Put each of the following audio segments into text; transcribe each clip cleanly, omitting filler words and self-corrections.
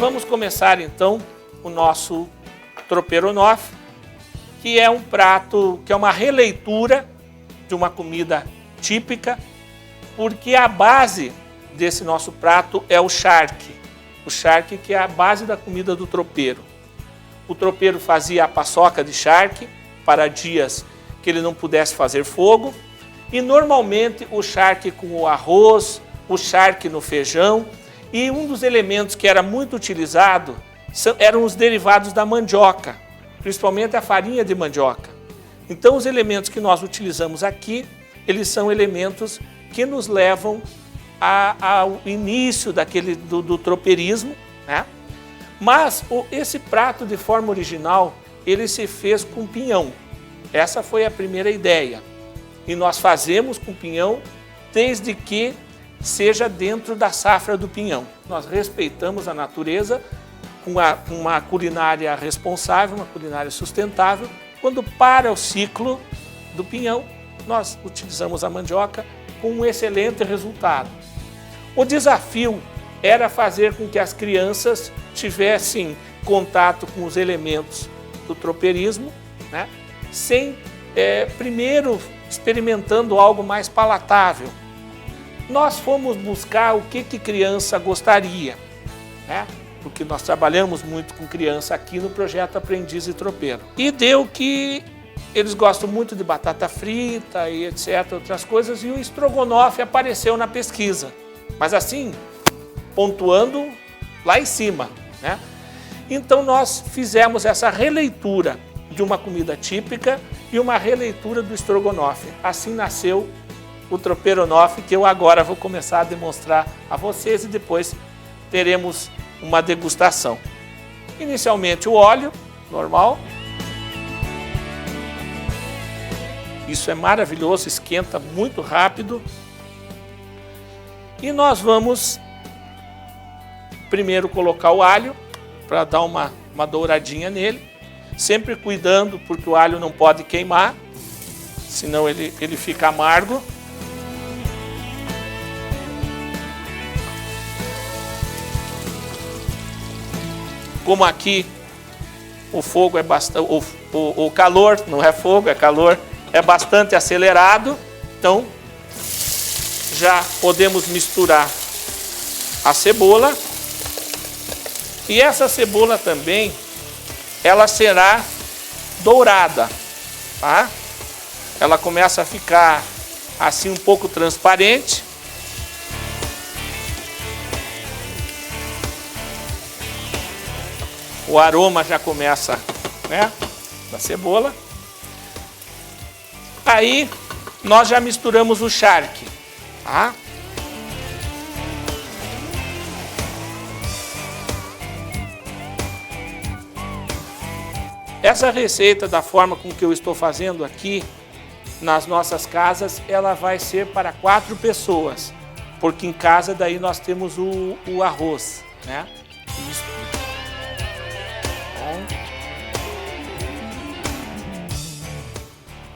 vamos começar então o nosso troperonofe, que é um prato, que é uma releitura de uma comida típica, porque a base desse nosso prato é o charque. O charque que é a base da comida do tropeiro. O tropeiro fazia a paçoca de charque para dias que ele não pudesse fazer fogo, e normalmente o charque com o arroz, o charque no feijão, e um dos elementos que era muito utilizado eram os derivados da mandioca, principalmente a farinha de mandioca. Então os elementos que nós utilizamos aqui, eles são elementos que nos levam ao início do tropeirismo, né? Mas esse prato, de forma original, ele se fez com pinhão. Essa foi a primeira ideia. E nós fazemos com pinhão desde que seja dentro da safra do pinhão. Nós respeitamos a natureza com uma culinária responsável, uma culinária sustentável. Quando para o ciclo do pinhão, nós utilizamos a mandioca com um excelente resultado. O desafio era fazer com que as crianças tivessem contato com os elementos do tropeirismo, né? Sem primeiro experimentando algo mais palatável. Nós fomos buscar o que criança gostaria, né? Porque nós trabalhamos muito com criança aqui no projeto Aprendiz e Tropeiro. E deu que eles gostam muito de batata frita e etc, outras coisas, e o estrogonofe apareceu na pesquisa. Mas assim, pontuando lá em cima, né? Então nós fizemos essa releitura de uma comida típica e uma releitura do estrogonofe. Assim nasceu o troperonofe, que eu agora vou começar a demonstrar a vocês e depois teremos uma degustação. Inicialmente o óleo, normal. Isso é maravilhoso, esquenta muito rápido. E nós vamos primeiro colocar o alho para dar uma douradinha nele, sempre cuidando porque o alho não pode queimar, senão ele fica amargo. Como aqui o fogo é bastante, o calor, não é fogo, é calor, é bastante acelerado, então já podemos misturar a cebola. E essa cebola também, ela será dourada, tá? Ela começa a ficar assim um pouco transparente. O aroma já começa, né, da cebola. Aí nós já misturamos o charque, tá? Essa receita, da forma com que eu estou fazendo aqui, nas nossas casas, ela vai ser para 4 pessoas, porque em casa daí nós temos o arroz, né?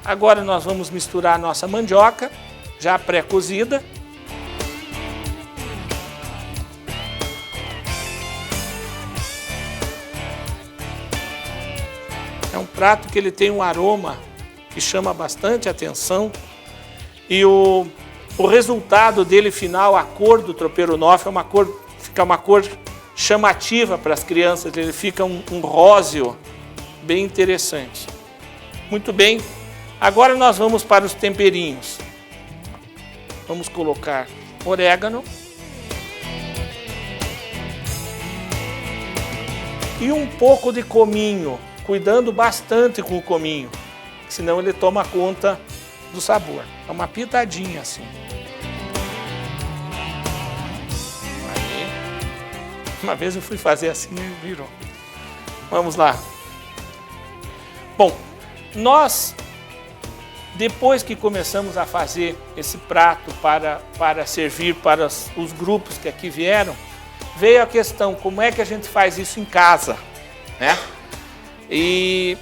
Agora nós vamos misturar a nossa mandioca, já pré-cozida. É um prato que ele tem um aroma que chama bastante atenção. E o resultado dele final, a cor do troperonofe, fica uma cor chamativa para as crianças. Ele fica um róseo bem interessante. Muito bem. Agora nós vamos para os temperinhos. Vamos colocar orégano. E um pouco de cominho, cuidando bastante com o cominho, senão ele toma conta do sabor. É uma pitadinha assim. Aí. Uma vez eu fui fazer assim e virou. Vamos lá. Bom, nós... Depois que começamos a fazer esse prato para servir para os grupos que aqui vieram, veio a questão, como é que a gente faz isso em casa, né? E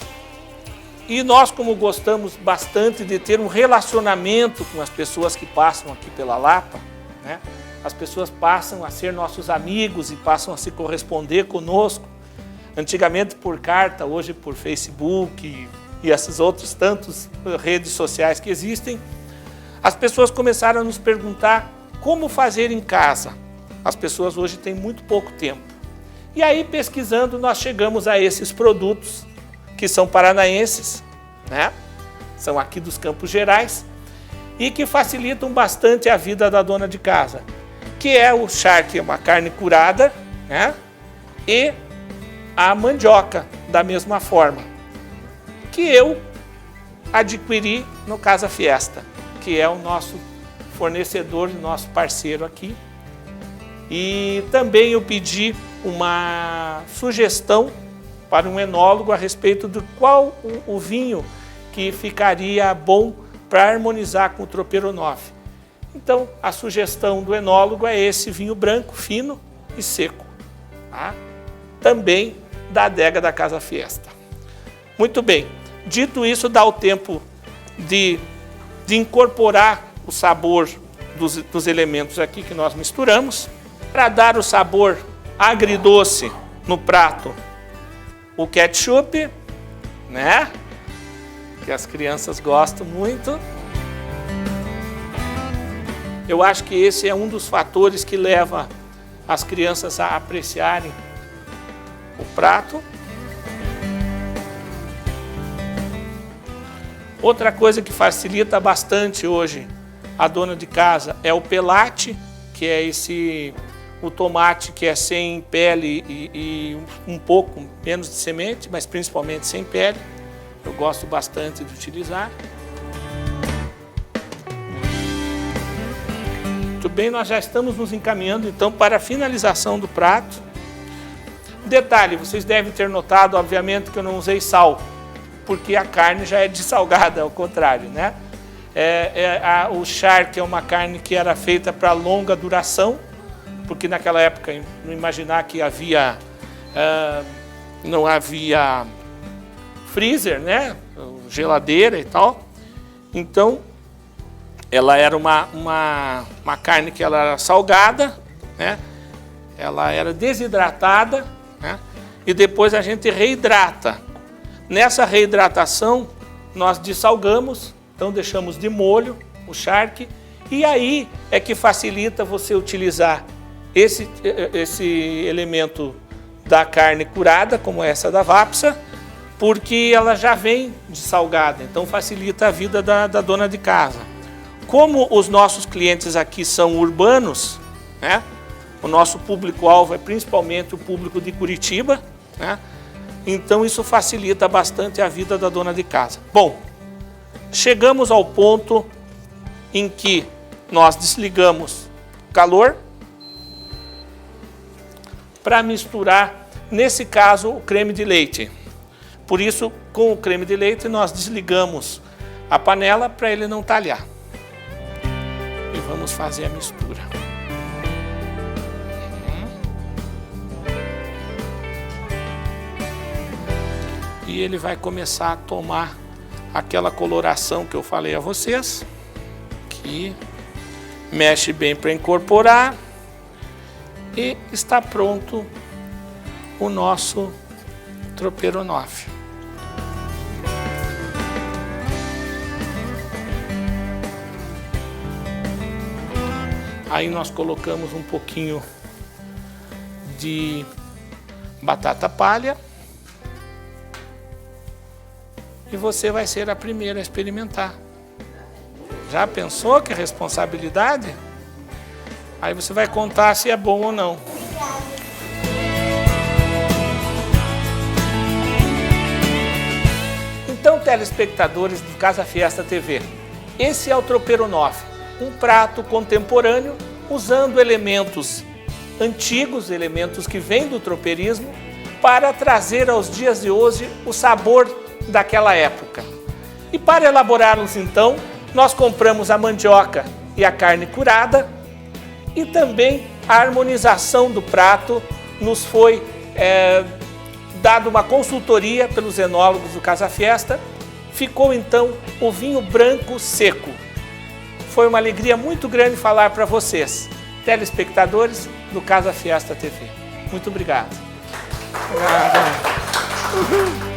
nós, como gostamos bastante de ter um relacionamento com as pessoas que passam aqui pela Lapa, né? As pessoas passam a ser nossos amigos e passam a se corresponder conosco. Antigamente por carta, hoje por Facebook e essas outras tantas redes sociais que existem. As pessoas começaram a nos perguntar como fazer em casa. As pessoas hoje têm muito pouco tempo. E aí, pesquisando, nós chegamos a esses produtos que são paranaenses, né? São aqui dos Campos Gerais e que facilitam bastante a vida da dona de casa, que é o charque, uma carne curada, né? E a mandioca, da mesma forma, que eu adquiri no Casa Fiesta, que é o nosso fornecedor, nosso parceiro aqui. E também eu pedi uma sugestão para um enólogo a respeito de qual o vinho que ficaria bom para harmonizar com o Tropeiro Noff. Então, a sugestão do enólogo é esse vinho branco, fino e seco, tá? Também da adega da Casa Fiesta. Muito bem, dito isso, dá o tempo de incorporar o sabor dos elementos aqui que nós misturamos, para dar o sabor agridoce no prato, o ketchup, né? Que as crianças gostam muito. Eu acho que esse é um dos fatores que leva as crianças a apreciarem o prato. Outra coisa que facilita bastante hoje a dona de casa é o pelate, que é o tomate que é sem pele e um pouco menos de semente, mas principalmente sem pele. Eu gosto bastante de utilizar. Muito bem, nós já estamos nos encaminhando então para a finalização do prato. Detalhe, vocês devem ter notado, obviamente, que eu não usei sal, porque a carne já é dessalgada, ao contrário, né? O charque é uma carne que era feita para longa duração, porque naquela época, não imaginar que não havia freezer, né? Geladeira e tal. Então, ela era uma carne que ela era salgada, né? Ela era desidratada, né? E depois a gente reidrata. Nessa reidratação, nós dessalgamos, então deixamos de molho o charque, e aí é que facilita você utilizar esse elemento da carne curada, como essa da Vapsa, porque ela já vem dessalgada, então facilita a vida da dona de casa. Como os nossos clientes aqui são urbanos, né? O nosso público-alvo é principalmente o público de Curitiba, né? Então isso facilita bastante a vida da dona de casa. Bom, chegamos ao ponto em que nós desligamos o calor para misturar, nesse caso, o creme de leite. Por isso, com o creme de leite, nós desligamos a panela para ele não talhar. E vamos fazer a mistura. E ele vai começar a tomar aquela coloração que eu falei a vocês, que mexe bem para incorporar, e está pronto o nosso Tropeiro Noff. Aí nós colocamos um pouquinho de batata palha. E você vai ser a primeira a experimentar. Já pensou que responsabilidade? Aí você vai contar se é bom ou não. Então, telespectadores do Casa Fiesta TV, esse é o Tropeiro Noff, um prato contemporâneo usando elementos antigos, elementos que vêm do tropeirismo, para trazer aos dias de hoje o sabor daquela época. E para elaborá-los então, nós compramos a mandioca e a carne curada, e também a harmonização do prato nos foi dado uma consultoria pelos enólogos do Casa Fiesta. Ficou então o vinho branco seco, Foi uma alegria muito grande falar para vocês, telespectadores do Casa Fiesta TV. Muito obrigado. Obrigado.